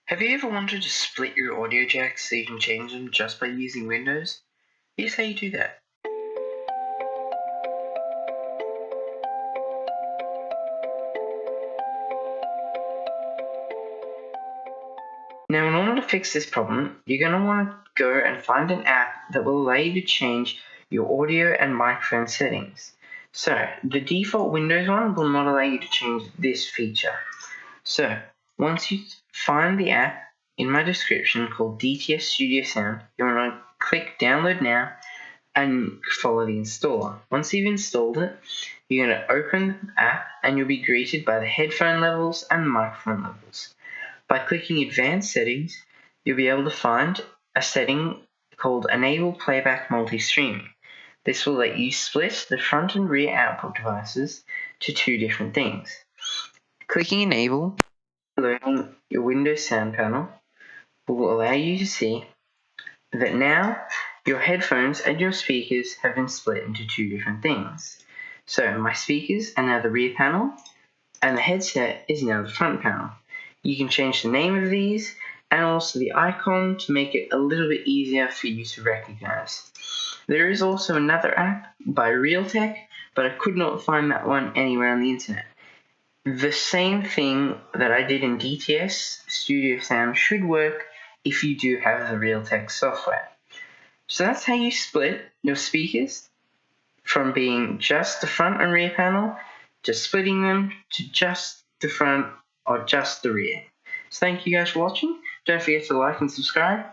Have you ever wanted to split your audio jacks so you can change them just by using Windows? Here's how you do that. Now, in order to fix this problem, you're going to want to go and find an app that will allow you to change your audio and microphone settings. So, the default Windows one will not allow you to change this feature. So, once you find the app in my description called DTS Studio Sound, you want to click Download Now and follow the installer. Once you've installed it, you're going to open the app and you'll be greeted by the headphone levels and microphone levels. By clicking Advanced Settings, you'll be able to find a setting called Enable Playback Multi-Streaming. This will let you split the front and rear output devices to two different things. Clicking Enable, loading your Windows sound panel, will allow you to see that now your headphones and your speakers have been split into two different things. So my speakers are now the rear panel and the headset is now the front panel. You can change the name of these and also the icon to make it a little bit easier for you to recognize. There is also another app by Realtek, but I could not find that one anywhere on the internet. The same thing that I did in DTS Studio Sound should work if you do have the Realtek software. So that's how you split your speakers from being just the front and rear panel to splitting them to just the front or just the rear. So thank you guys for watching. Don't forget to like and subscribe.